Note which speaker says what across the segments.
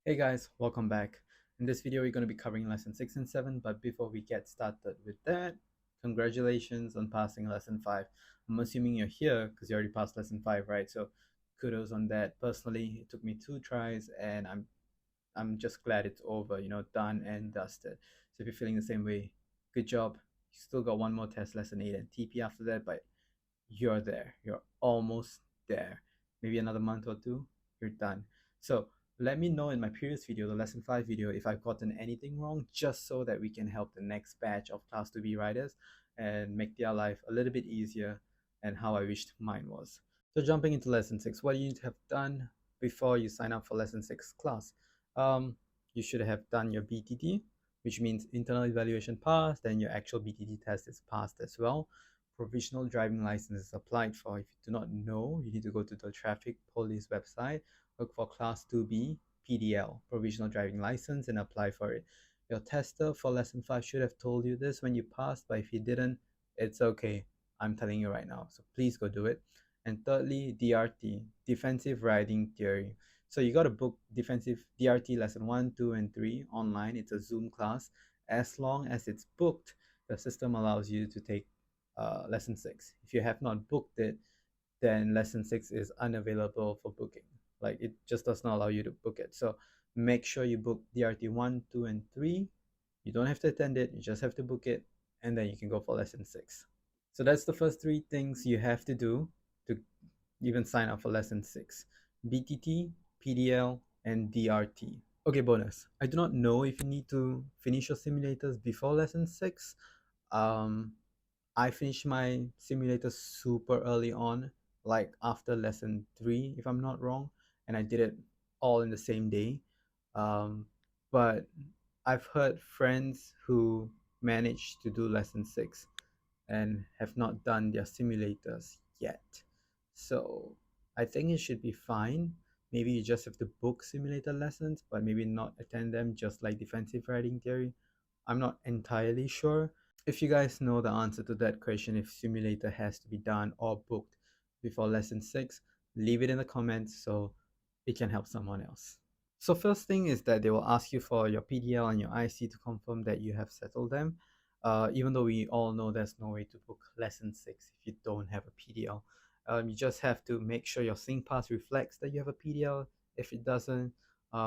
Speaker 1: Hey guys, welcome back. In this video, we're going to be covering lesson 6 and 7, but before we get started with that, congratulations on passing lesson 5. I'm assuming you're here because you already passed lesson 5, right? So kudos on that. Personally, it took me 2 tries and I'm just glad it's over, done and dusted. So if you're feeling the same way, good job. You still got one more test, lesson 8 and TP after that, but you're there. You're almost there. Maybe another month or two, you're done. So let me know in my previous video, the lesson 5 video, if I've gotten anything wrong, just so that we can help the next batch of class 2B riders and make their life a little bit easier and how I wished mine was. So jumping into lesson 6, what do you need to have done before you sign up for lesson 6 class? You should have done your BTT, which means internal evaluation passed, then your actual BTT test is passed as well. Provisional driving license is applied for. If you do not know, you need to go to the traffic police website, look for class 2B PDL, provisional driving license, and apply for it. Your tester for lesson 5 should have told you this when you passed, but if he didn't, it's okay. I'm telling you right now. So please go do it. And thirdly, DRT, defensive riding theory. So you got to book defensive DRT lesson 1, 2, and 3 online. It's a Zoom class. As long as it's booked, the system allows you to take lesson 6. If you have not booked it, then lesson 6 is unavailable for booking. Like it just does not allow you to book it. So make sure you book DRT 1, 2, and 3. You don't have to attend it, you just have to book it, and then you can go for lesson 6. So that's the first 3 things you have to do to even sign up for lesson 6: BTT, PDL, and DRT. Okay, bonus. I do not know if you need to finish your simulators before lesson 6. Um, I finished my simulator super early on, like after lesson 3, if I'm not wrong, and I did it all in the same day. Um, but I've heard friends who managed to do lesson 6 and have not done their simulators yet. So I think it should be fine. Maybe you just have to book simulator lessons, but maybe not attend them, just like defensive riding theory. I'm not entirely sure. If you guys know the answer to that question, if simulator has to be done or booked before lesson 6, leave it in the comments so it can help someone else. So first thing is that they will ask you for your PDL and your IC to confirm that you have settled them. Even though we all know there's no way to book lesson 6 if you don't have a PDL. You just have to make sure your SingPass reflects that you have a PDL. If it doesn't,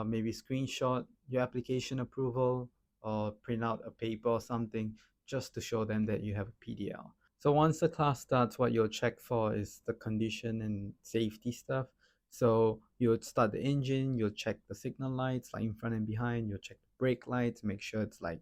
Speaker 1: maybe screenshot your application approval or print out a paper or something just to show them that you have a PDL. So once the class starts, what you'll check for is the condition and safety stuff. So you'll start the engine, you'll check the signal lights like in front and behind, you'll check the brake lights, make sure it's like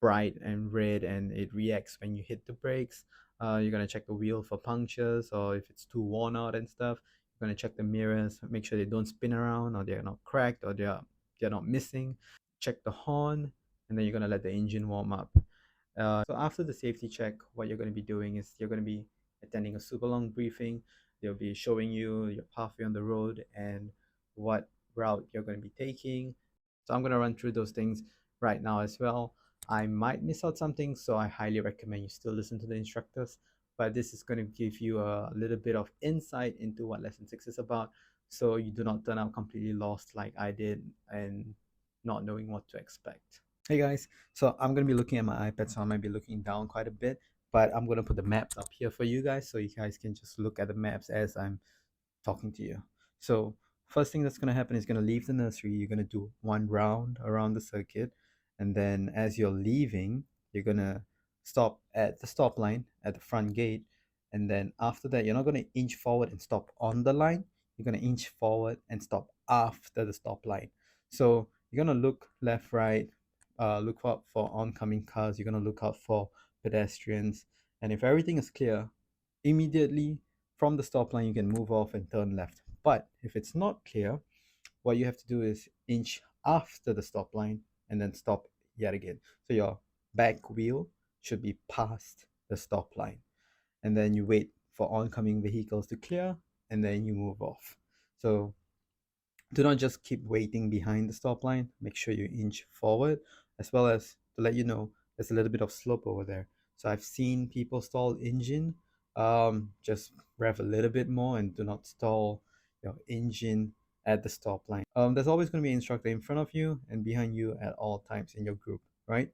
Speaker 1: bright and red and it reacts when you hit the brakes. You're gonna check the wheel for punctures or if it's too worn out and stuff. You're gonna check the mirrors, make sure they don't spin around or they're not cracked or they're not missing. Check the horn, and then you're gonna let the engine warm up. So after the safety check, what you're going to be doing is you're going to be attending a super long briefing. They'll be showing you your pathway on the road and what route you're going to be taking. So I'm going to run through those things right now as well. I might miss out something, so I highly recommend you still listen to the instructors. But this is going to give you a little bit of insight into what lesson 6 is about, so you do not turn out completely lost like I did and not knowing what to expect. Hey guys, so I'm gonna be looking at my iPad, so I might be looking down quite a bit, but I'm gonna put the maps up here for you guys so you guys can just look at the maps as I'm talking to you. So first thing that's gonna happen is gonna leave the nursery, you're gonna do one round around the circuit, and then as you're leaving, you're gonna stop at the stop line at the front gate, and then after that, you're not gonna inch forward and stop on the line, you're gonna inch forward and stop after the stop line. So you're gonna look left, right, look out for oncoming cars, you're gonna look out for pedestrians, and if everything is clear, immediately from the stop line you can move off and turn left. But if it's not clear, what you have to do is inch after the stop line and then stop yet again. So your back wheel should be past the stop line, and then you wait for oncoming vehicles to clear and then you move off. So do not just keep waiting behind the stop line, make sure you inch forward, as well as to let you know there's a little bit of slope over there. So I've seen people stall engine, just rev a little bit more and do not stall your engine at the stop line. There's always going to be an instructor in front of you and behind you at all times in your group, right?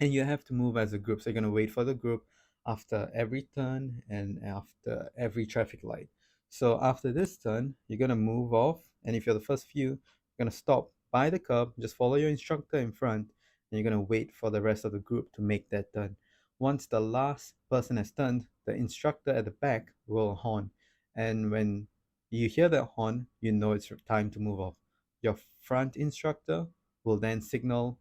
Speaker 1: And you have to move as a group. So you're going to wait for the group after every turn and after every traffic light. So after this turn, you're going to move off. And if you're the first few, you're going to stop by the curb, just follow your instructor in front, and you're going to wait for the rest of the group to make that turn. Once the last person has turned, the instructor at the back will horn. And when you hear that horn, you know it's time to move off. Your front instructor will then signal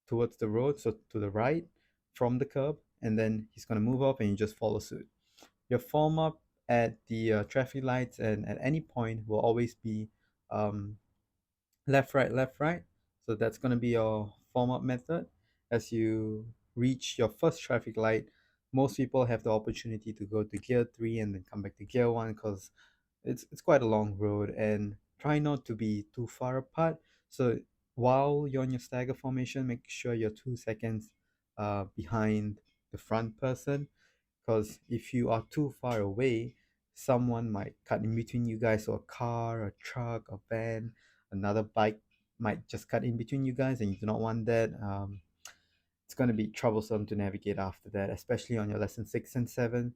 Speaker 1: towards the road, so to the right from the curb, and then he's going to move off and you just follow suit. Your form up at the traffic lights and at any point will always be um, left, right, left, right. So that's going to be your form up method. As you reach your first traffic light, most people have the opportunity to go to gear 3 and then come back to gear 1 because it's quite a long road, and try not to be too far apart. So while you're on your stagger formation, make sure you're 2 seconds behind the front person, because if you are too far away, someone might cut in between you guys, or a car, a truck, a van, another bike might just cut in between you guys, and you do not want that. It's going to be troublesome to navigate after that, especially on your lesson 6 and 7.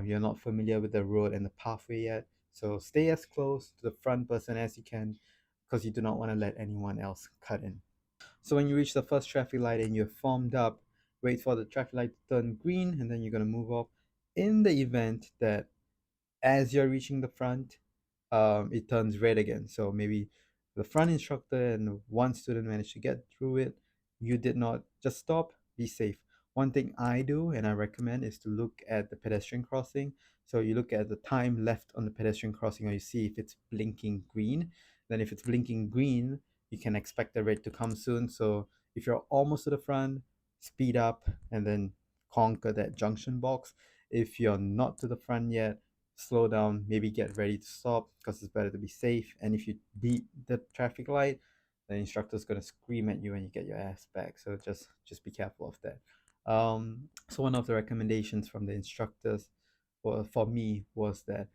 Speaker 1: You're not familiar with the road and the pathway yet, so stay as close to the front person as you can, because you do not want to let anyone else cut in. So when you reach the first traffic light and you're formed up, wait for the traffic light to turn green, and then you're going to move off. In the event that as you're reaching the front, it turns red again. So maybe the front instructor and one student managed to get through it. You did not. Just stop, be safe. One thing I do and I recommend is to look at the pedestrian crossing. So you look at the time left on the pedestrian crossing, or you see if it's blinking green. Then if it's blinking green, you can expect the red to come soon. So if you're almost to the front, speed up and then conquer that junction box. If you're not to the front yet, slow down, maybe get ready to stop, because it's better to be safe. And if you beat the traffic light, the instructor's gonna scream at you and you get your ass back. So just be careful of that. So one of the recommendations from the instructors for me was that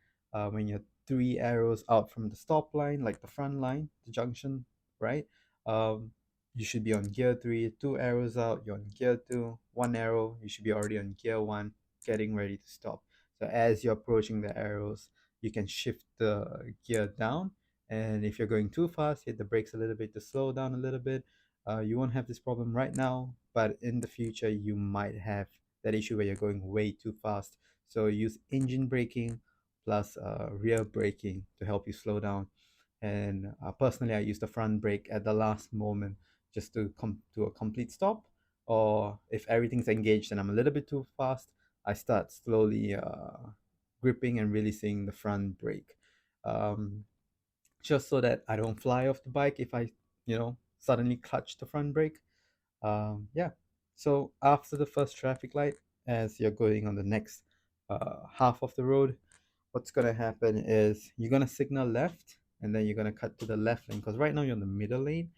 Speaker 1: when you're 3 arrows out from the stop line, like the front line, the junction, right? Um, you should be on gear 3. 2 arrows out, you're on gear 2. 1 arrow, you should be already on gear 1, getting ready to stop. So as you're approaching the arrows, you can shift the gear down. And if you're going too fast, hit the brakes a little bit to slow down a little bit. You won't have this problem right now, but in the future, you might have that issue where you're going way too fast. So use engine braking plus rear braking to help you slow down. And personally, I use the front brake at the last moment just to come to a complete stop. Or if everything's engaged and I'm a little bit too fast, I start slowly gripping and releasing the front brake, um, just so that I don't fly off the bike if I, suddenly clutch the front brake. Yeah. So after the first traffic light, as you're going on the next half of the road, what's gonna happen is you're gonna signal left, and then you're gonna cut to the left lane, because right now you're in the middle lane.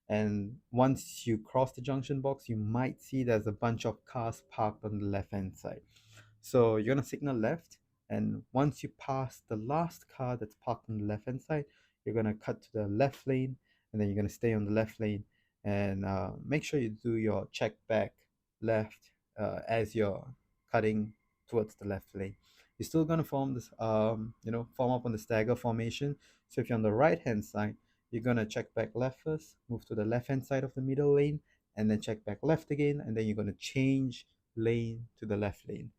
Speaker 1: And once you cross the junction box, you might see there's a bunch of cars parked on the left hand side. So you're gonna signal left, and once you pass the last car that's parked on the left hand side, you're gonna cut to the left lane, and then you're gonna stay on the left lane, and make sure you do your check back left as you're cutting towards the left lane. You're still gonna form this, form up on the stagger formation. So if you're on the right hand side, you're gonna check back left first, move to the left hand side of the middle lane, and then check back left again, and then you're gonna change lane to the left lane,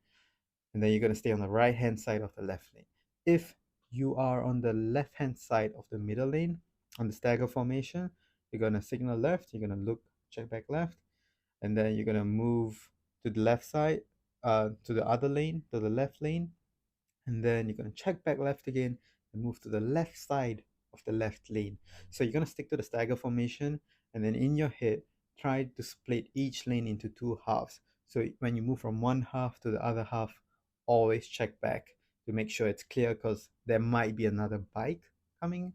Speaker 1: and then you're going to stay on the right hand side of the left lane. If you are on the left hand side of the middle lane on the stagger formation, you're going to signal left, you're going to look, check back left, and then you're going to move to the left side, to the other lane, to the left lane, and then you're going to check back left again and move to the left side of the left lane. So you're going to stick to the stagger formation, and then in your head, try to split each lane into two halves. So when you move from one half to the other half, always check back to make sure it's clear, because there might be another bike coming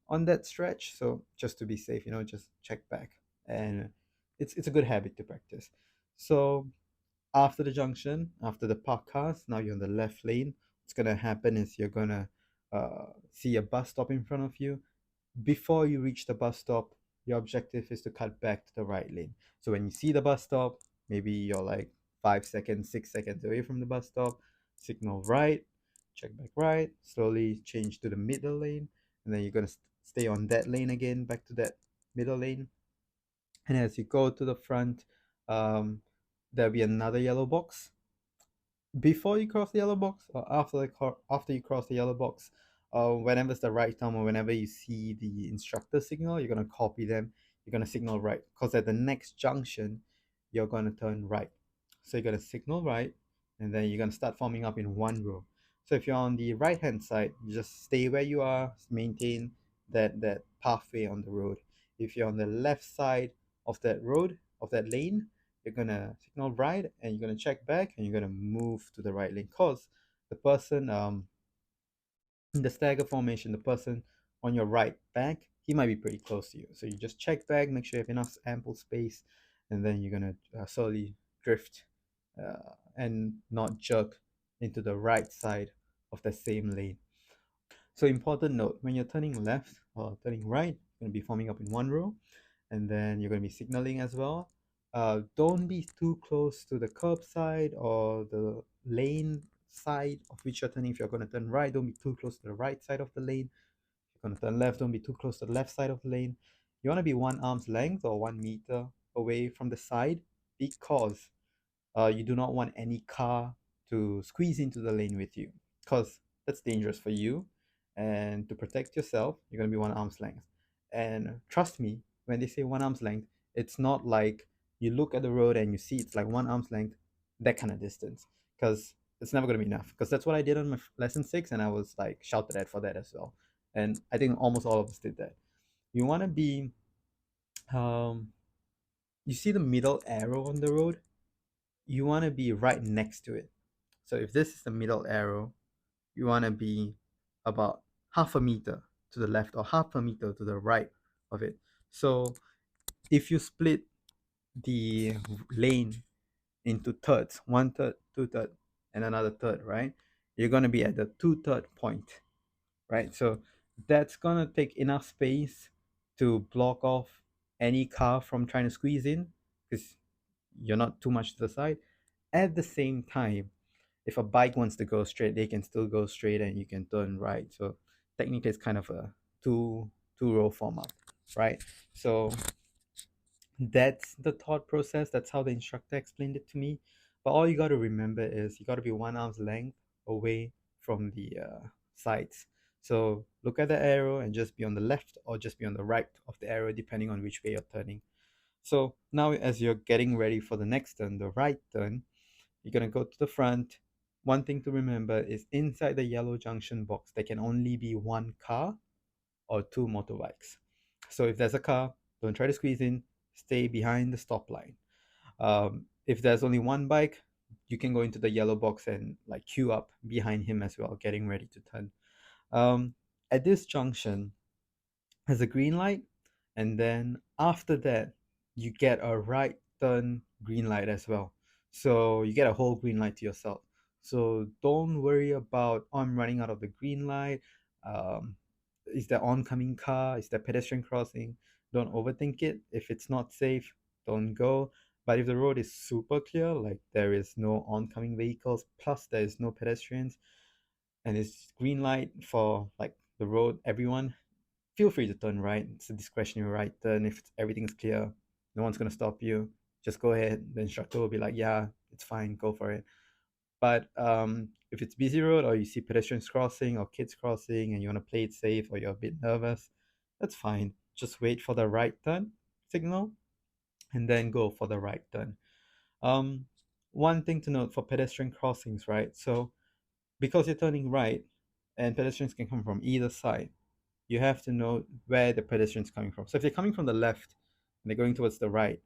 Speaker 1: on that stretch. So just to be safe, just check back. And it's a good habit to practice. So after the junction, after the parked cars, now you're in the left lane. What's gonna happen is you're gonna see a bus stop in front of you. Before you reach the bus stop, your objective is to cut back to the right lane. So when you see the bus stop, maybe you're like 5 seconds, 6 seconds away from the bus stop, signal right, check back right, slowly change to the middle lane, and then you're gonna stay on that lane again, back to that middle lane. And as you go to the front, um, there'll be another yellow box before you cross the yellow box or after you cross the yellow box. Whenever it's the right time or whenever you see the instructor signal, you're going to copy them. You're going to signal right, because at the next junction you're going to turn right. So you're going to signal right, and then you're going to start forming up in one row. So if you're on the right hand side, you just stay where you are, maintain that pathway on the road. If you're on the left side of that road, of that lane, you're gonna signal right, and you're gonna check back, and you're gonna move to the right lane, because the person in the stagger formation, the person on your right back, he might be pretty close to you. So you just check back, make sure you have enough ample space, and then you're gonna slowly drift and not jerk into the right side of the same lane. So important note, when you're turning left or turning right, you're going to be forming up in one row, and then you're going to be signaling as well. Don't be too close to the curb side or the lane side of which you're turning. If you're going to turn right, don't be too close to the right side of the lane. If you're going to turn left, don't be too close to the left side of the lane. You want to be 1 arm's length or 1 meter away from the side, because you do not want any car to squeeze into the lane with you, because that's dangerous for you. And to protect yourself, you're going to be 1 arm's length. And trust me, when they say 1 arm's length, it's not like you look at the road and you see it's like 1 arm's length, that kind of distance, because it's never going to be enough. Because that's what I did on my lesson 6, and I was like shouted at for that as well. And I think almost all of us did that. You want to be, um, you see the middle arrow on the road, you want to be right next to it. So if this is the middle arrow, you want to be about half a meter to the left or half a meter to the right of it. So if you split the lane into thirds, 1/3, 2/3, and another third, right? You're going to be at the 2/3 point, right? So that's going to take enough space to block off any car from trying to squeeze in, because you're not too much to the side. At the same time, if a bike wants to go straight, they can still go straight, and you can turn right. So technically, it's kind of a two row format, right? So that's the thought process. That's how the instructor explained it to me. But all you got to remember is you got to be 1 arm's length away from the sides. So look at the arrow and just be on the left or just be on the right of the arrow, depending on which way you're turning. So now, as you're getting ready for the next turn, the right turn, you're going to go to the front. One thing to remember is inside the yellow junction box, there can only be one car or two motorbikes. So if there's a car, don't try to squeeze in, stay behind the stop line. If there's only one bike, you can go into the yellow box and like queue up behind him as well, getting ready to turn. At this junction, has a green light, and then after that you get a right turn green light as well. So you get a whole green light to yourself. So don't worry about, oh, I'm running out of the green light. um, is there oncoming car, is there pedestrian crossing? Don't overthink it. If it's not safe, don't go. But if the road is super clear, like there is no oncoming vehicles, plus there is no pedestrians, and it's green light for like the road, everyone, feel free to turn right. It's a discretionary right turn. If everything's clear, no one's going to stop you. Just go ahead. The instructor will be like, yeah, it's fine, go for it. But if it's busy road, or you see pedestrians crossing or kids crossing and you want to play it safe, or you're a bit nervous, that's fine. Just wait for the right turn signal and then go for the right turn. Um, One thing to note for pedestrian crossings, right? So because you're turning right and pedestrians can come from either side, you have to know where the pedestrian's coming from. So if they're coming from the left and they're going towards the right,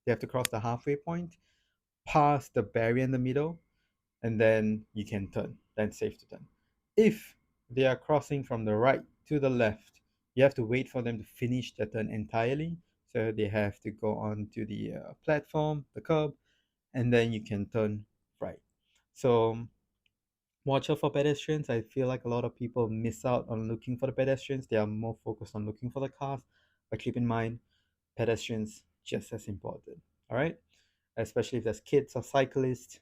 Speaker 1: they have to cross the halfway point, pass the barrier in the middle, and then you can turn. Then it's safe to turn. If they are crossing from the right to the left, you have to wait for them to finish their turn entirely. So they have to go on to the platform, the curb, and then you can turn right. So Watch out for pedestrians. I feel like a lot of people miss out on looking for the pedestrians. They are more focused on looking for the cars. But keep in mind, pedestrians just as important. All right, especially if there's kids or cyclists,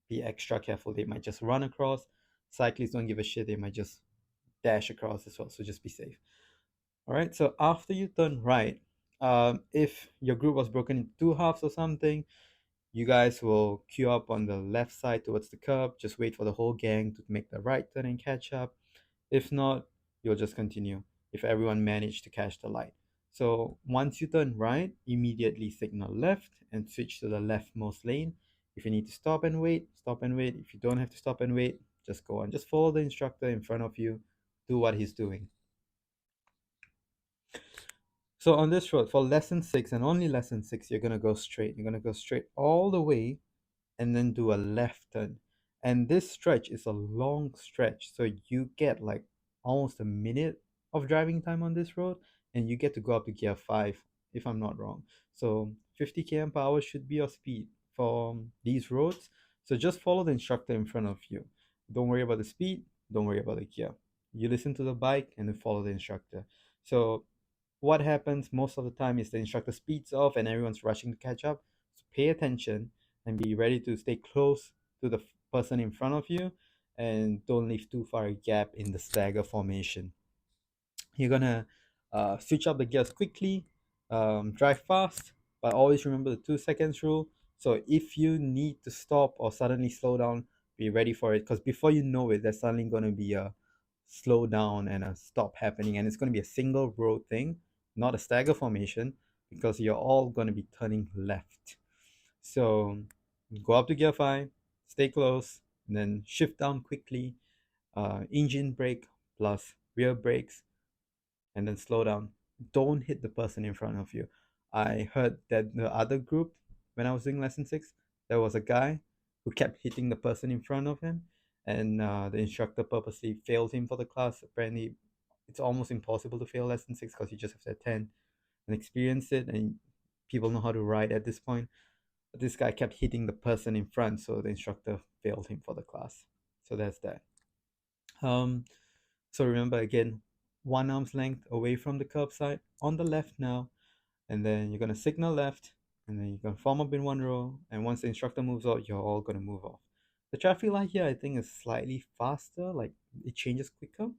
Speaker 1: be extra careful. They might just run across. Cyclists don't give a shit. They might just dash across as well. So just be safe. All right. So after you turn right, if your group was broken into two halves or something, you guys will queue up on the left side towards the curb. Just wait for the whole gang to make the right turn and catch up. If not, you'll just continue if everyone managed to catch the light. So once you turn right, immediately signal left and switch to the leftmost lane. If you need to stop and wait, stop and wait. If you don't have to stop and wait, just go on. Just follow the instructor in front of you, do what he's doing. So on this road, for lesson six and only lesson six, you're gonna go straight. You're gonna go straight all the way and then do a left turn. And this stretch is a long stretch, so you get like almost a minute of driving time on this road, and you get to go up to gear 5, if I'm not wrong. So 50 km per hour should be your speed for these roads. So just follow the instructor in front of you. Don't worry about the speed, don't worry about the gear. You listen to the bike and then follow the instructor. So what happens most of the time is the instructor speeds off and everyone's rushing to catch up. So pay attention and be ready to stay close to the person in front of you and don't leave too far a gap in the stagger formation. You're gonna switch up the gears quickly, drive fast, but always remember the 2 seconds rule. So if you need to stop or suddenly slow down, be ready for it because before you know it, there's suddenly going to be a slow down and a stop happening, and it's going to be a single road thing, not a stagger formation, because you're all going to be turning left. So go up to gear 5, stay close, and then shift down quickly. Engine brake plus rear brakes and then slow down. Don't hit the person in front of you. I heard that the other group, when I was doing lesson six, there was a guy who kept hitting the person in front of him, and the instructor purposely failed him for the class. Apparently, it's almost impossible to fail lesson six because you just have to attend and experience it, and people know how to ride at this point. But this guy kept hitting the person in front, so the instructor failed him for the class. So that's that. Um, so remember again, 1 arm's length away from the curbside on the left now, and then you're gonna signal left, and then you're gonna form up in one row, and once the instructor moves out, you're all gonna move off. The traffic light here I think is slightly faster, like it changes quicker.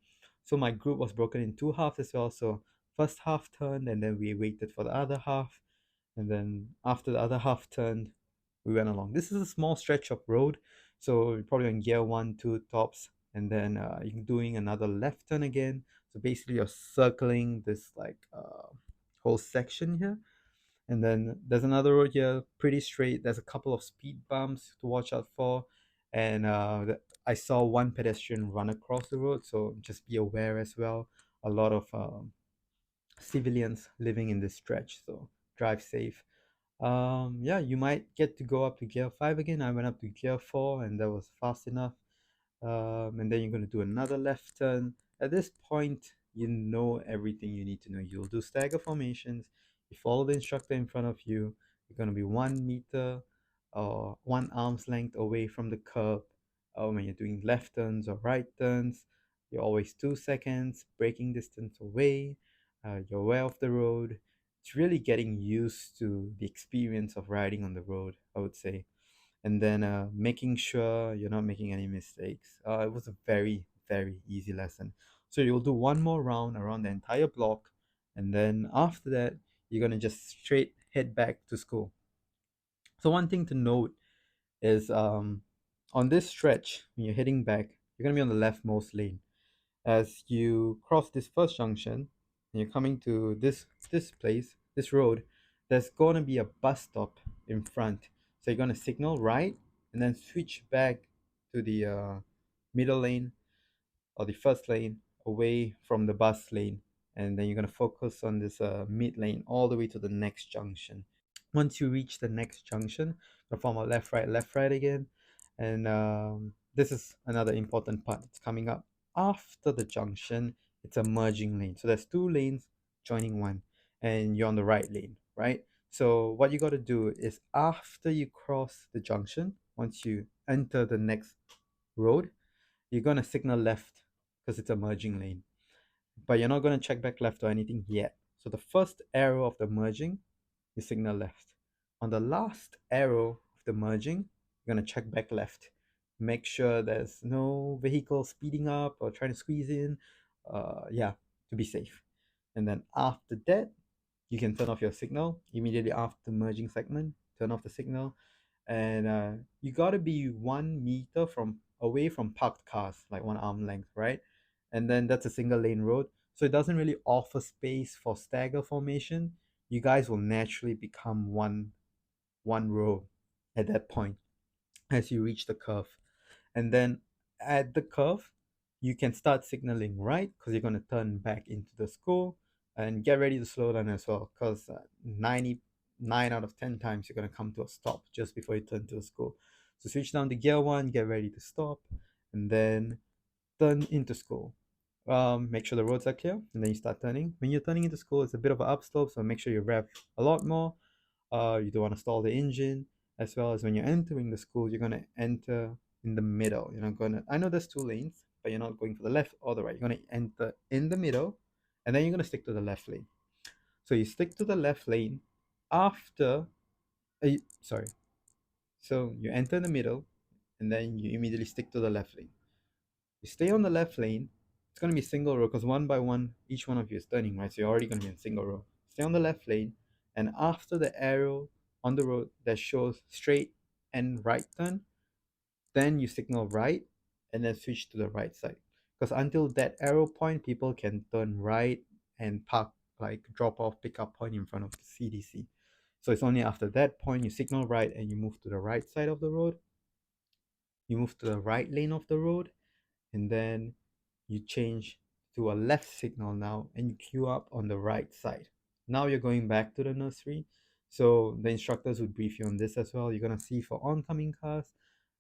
Speaker 1: So my group was broken in two halves as well. So first half turned and then we waited for the other half. And then after the other half turned, we went along. This is a small stretch of road, so we're probably on gear one, two tops, and then you're doing another left turn again. So basically, you're circling this like whole section here, and then there's another road here, pretty straight. There's a couple of speed bumps to watch out for, and I saw one pedestrian run across the road, so just be aware as well. A lot of civilians living in this stretch, so drive safe. Yeah, you might get to go up to gear 5 again. I went up to gear 4 and that was fast enough. And then you're going to do another left turn. At this point, you know everything you need to know. You'll do stagger formations. You follow the instructor in front of you. You're going to be 1 meter or 1 arm's length away from the curb. When you're doing left turns or right turns, you're always 2 seconds, braking distance away. You're aware of the road. It's really getting used to the experience of riding on the road, I would say, and then making sure you're not making any mistakes. It was a very, very easy lesson. So you'll do one more round around the entire block, and then after that, you're gonna just straight head back to school. So one thing to note is on this stretch, when you're heading back, you're gonna be on the leftmost lane. As you cross this first junction and you're coming to this place, this road, there's gonna be a bus stop in front. So you're gonna signal right and then switch back to the middle lane or the first lane away from the bus lane, and then you're gonna focus on this mid lane all the way to the next junction. Once you reach the next junction, you'll form a left right again, and this is another important part. It's coming up after the junction. It's a merging lane, so there's two lanes joining one, and you're on the right lane, right? So what you got to do is after you cross the junction, once you enter the next road, you're going to signal left because it's a merging lane. But you're not going to check back left or anything yet. So the first arrow of the merging, you signal left. On the last arrow of the merging, you're going to check back left. Make sure there's no vehicle speeding up or trying to squeeze in. Yeah, to be safe. And then after that, you can turn off your signal immediately after the merging segment. Turn off the signal, and you got to be 1 meter from away from parked cars, like 1 arm length, right? And then that's a single lane road, so it doesn't really offer space for stagger formation. You guys will naturally become one row at that point as you reach the curve. And then at the curve, you can start signaling right because you're going to turn back into the school, and get ready to slow down as well because 99 out of 10 times you're going to come to a stop just before you turn to the school. So switch down to gear one, get ready to stop, and then turn into school. Make sure the roads are clear, and then you start turning. When you're turning into school, it's a bit of an upslope, so make sure you rev a lot more. You don't want to stall the engine, as well as when you're entering the school, you're gonna enter in the middle. You're not gonna. I know there's 2 lanes, but you're not going for the left or the right. You're gonna enter in the middle, and then you're gonna stick to the left lane. So you stick to the left lane after. Sorry. So you enter in the middle, and then you immediately stick to the left lane. You stay on the left lane. It's going to be single row because one by one, each one of you is turning, right? So you're already going to be in single row. Stay on the left lane, and after the arrow on the road that shows straight and right turn, then you signal right and then switch to the right side. Because until that arrow point, people can turn right and park, like drop off pickup point in front of the CDC. So it's only after that point you signal right and you move to the right side of the road. You move to the right lane of the road, and then you change to a left signal now and you queue up on the right side. Now you're going back to the nursery. So the instructors would brief you on this as well. You're going to see for oncoming cars,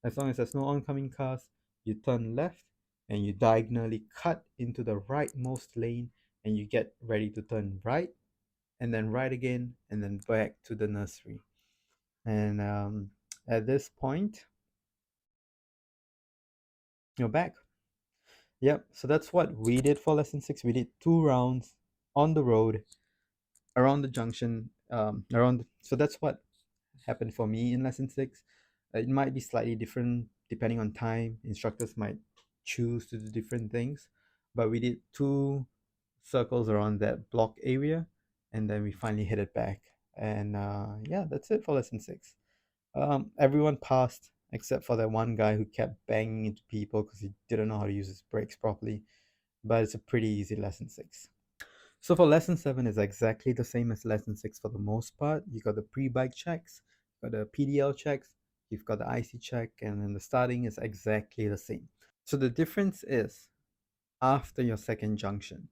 Speaker 1: as long as there's no oncoming cars, you turn left and you diagonally cut into the rightmost lane and you get ready to turn right and then right again and then back to the nursery. And at this point, you're back. Yep, so that's what we did for lesson 6. We did 2 rounds on the road around the junction, so that's what happened for me in lesson 6. It might be slightly different depending on time. Instructors might choose to do different things, but we did 2 circles around that block area, and then we finally headed back. And yeah, that's it for lesson 6. Everyone passed except for that one guy who kept banging into people because he didn't know how to use his brakes properly, but it's a pretty easy lesson 6. So for lesson 7 is exactly the same as lesson 6 for the most part. You got the pre-bike checks, you got the PDL checks, you've got the IC check, and then the starting is exactly the same. So the difference is after your second junction.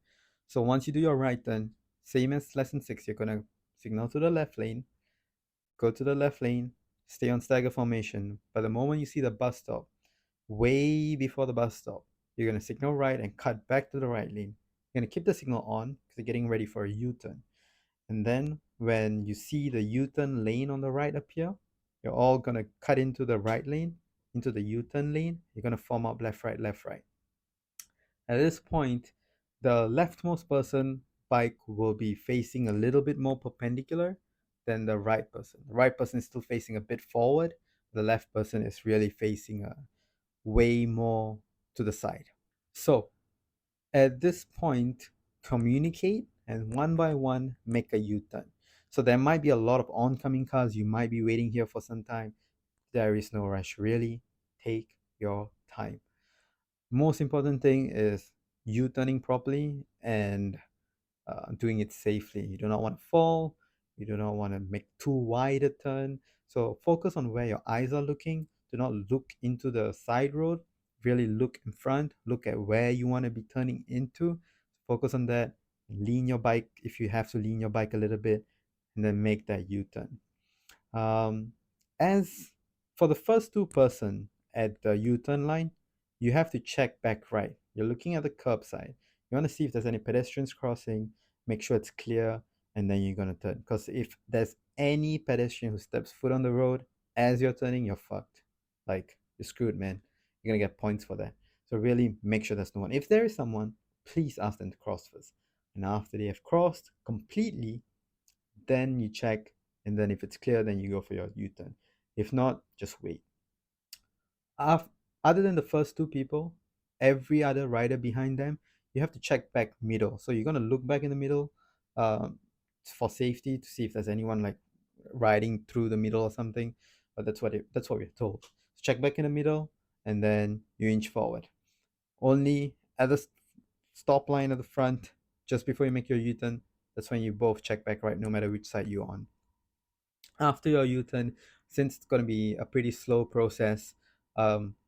Speaker 1: So once you do your right turn, same as lesson 6, you're gonna signal to the left lane, go to the left lane, stay on stagger formation. But the moment you see the bus stop, way before the bus stop, you're going to signal right and cut back to the right lane. You're going to keep the signal on because you're getting ready for a U-turn. And then when you see the U-turn lane on the right appear, you're all going to cut into the right lane, into the U-turn lane. You're going to form up left, right, left, right. At this point, the leftmost person bike will be facing a little bit more perpendicular than the right person. The right person is still facing a bit forward. The left person is really facing way more to the side. So at this point, communicate and one by one make a U-turn. So there might be a lot of oncoming cars. You might be waiting here for some time. There is no rush. Really take your time. Most important thing is U-turning properly and doing it safely. You do not want to fall. You do not want to make too wide a turn. So focus on where your eyes are looking. Do not look into the side road. Really look in front. Look at where you want to be turning into. Focus on that. Lean your bike if you have to lean your bike a little bit, and then make that U-turn. As for the first 2 person at the U-turn line, you have to check back right. You're looking at the curb side. You want to see if there's any pedestrians crossing, make sure it's clear, and then you're going to turn. Because if there's any pedestrian who steps foot on the road as you're turning, you're fucked. Like, you're screwed, man. You're going to get points for that. So really make sure there's no one. If there is someone, please ask them to cross first. And after they have crossed completely, then you check, and then if it's clear, then you go for your U-turn. If not, just wait. Af- Other than the first two people, every other rider behind them, you have to check back middle. So you're gonna look back in the middle, um, for safety to see if there's anyone like riding through the middle or something. But that's what we're told. So check back in the middle, and then you inch forward. Only at the stop line at the front, just before you make your U-turn, that's when you both check back right, no matter which side you're on. After your U-turn, since it's going to be a pretty slow process,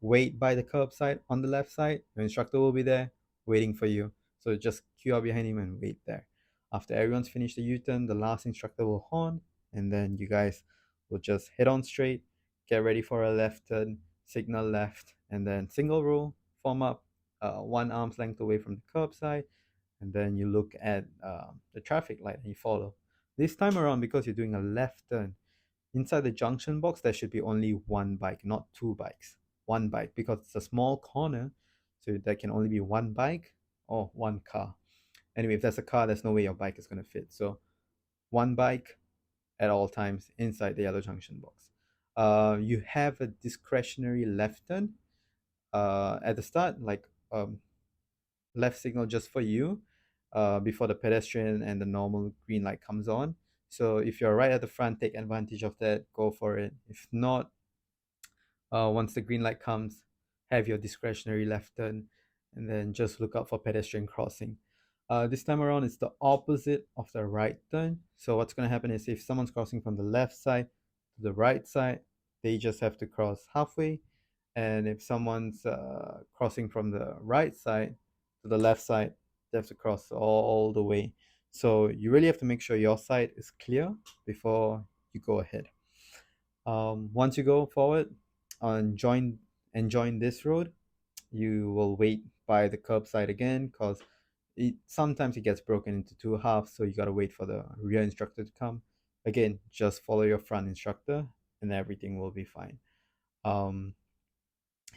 Speaker 1: wait by the curbside on the left side. Your instructor will be there waiting for you. So just queue up behind him and wait there. After everyone's finished the U-turn, the last instructor will horn, and then you guys will just head on straight, get ready for a left turn, signal left, and then single row, form up, one arm's length away from the curbside, and then you look at the traffic light and you follow. This time around, because you're doing a left turn, inside the junction box, there should be only one bike, not two bikes. One bike, because it's a small corner, so there can only be one bike or one car. Anyway, if there's a car, there's no way your bike is going to fit. So, one bike at all times inside the yellow junction box. You have a discretionary left turn at the start, like left signal just for you before the pedestrian and the normal green light comes on. So if you're right at the front, take advantage of that, go for it. If not, once the green light comes, have your discretionary left turn, and then just look out for pedestrian crossing. This time around, it's the opposite of the right turn. So what's going to happen is if someone's crossing from the left side to the right side, they just have to cross halfway. And if someone's crossing from the right side to the left side, they have to cross all the way. So you really have to make sure your side is clear before you go ahead. Once you go forward and join this road, you will wait by the curbside again because sometimes it gets broken into two halves, so you gotta wait for the rear instructor to come. Again, just follow your front instructor and everything will be fine. Um,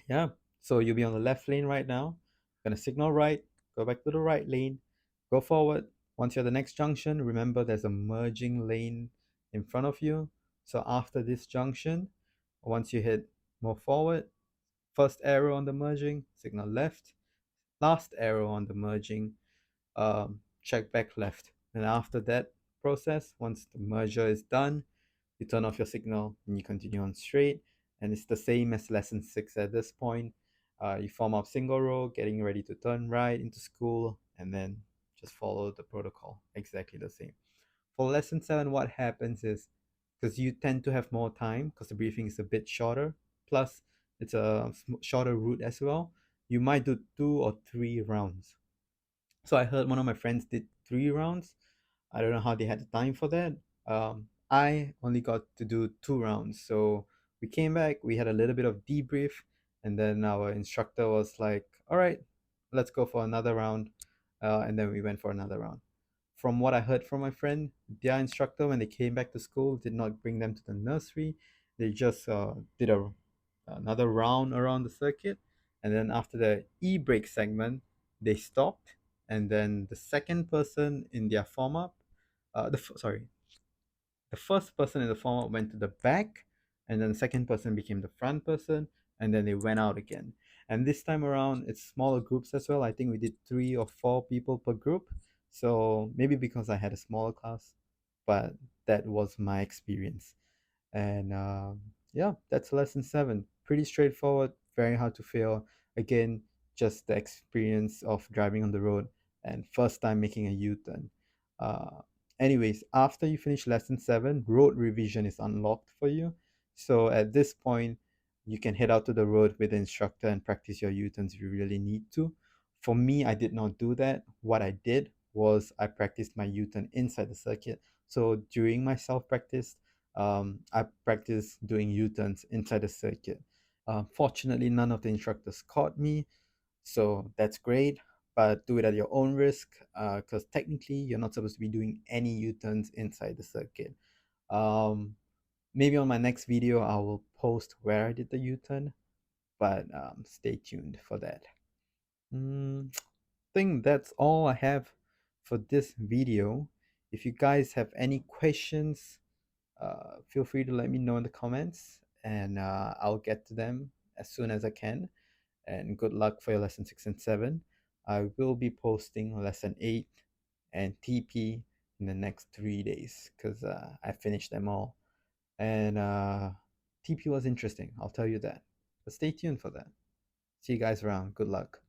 Speaker 1: yeah, so you'll be on the left lane right now. Gonna signal right, go back to the right lane, go forward. Once you're at the next junction, remember there's a merging lane in front of you. So after this junction, once you hit more forward, first arrow on the merging, signal left. Last arrow on the merging, check back left. And after that process, once the merger is done, you turn off your signal and you continue on straight. And it's the same as lesson 6 at this point. You form up single row, getting ready to turn right into school, and then just follow the protocol exactly the same. For lesson 7, what happens is because you tend to have more time because the briefing is a bit shorter, plus it's a shorter route as well, you might do 2 or 3 rounds. So I heard one of my friends did 3 rounds. I don't know how they had the time for that. I only got to do 2 rounds. So we came back, we had a little bit of debrief, and then our instructor was like, all right, let's go for another round. And then we went for another round. From what I heard from my friend, their instructor, when they came back to school, did not bring them to the nursery. They just did another round around the circuit. And then after the e-brake segment, they stopped. And then the second person in their form up, sorry, the first person in the form up went to the back, and then the second person became the front person, and then they went out again. And this time around, it's smaller groups as well. I think we did 3 or 4 people per group. So maybe because I had a smaller class, but that was my experience. And yeah, that's lesson 7. Pretty straightforward, very hard to fail. Again, just the experience of driving on the road and first time making a U-turn. Uh, Anyways, after you finish lesson 7, road revision is unlocked for you. So at this point, you can head out to the road with the instructor and practice your U-turns if you really need to. For me, I did not do that. What I did was I practiced my U-turn inside the circuit. So during my self-practice, I practiced doing U-turns inside the circuit. Fortunately, none of the instructors caught me, so that's great. But do it at your own risk, because technically you're not supposed to be doing any U-turns inside the circuit. Um, Maybe on my next video I will post where I did the U-turn, but stay tuned for that. Think that's all I have for this video. If you guys have any questions, feel free to let me know in the comments, and I'll get to them as soon as I can. And good luck for your lesson 6 and 7. I will be posting lesson 8 and TP in the next 3 days because I finished them all. And TP was interesting, I'll tell you that. But stay tuned for that. See you guys around. Good luck.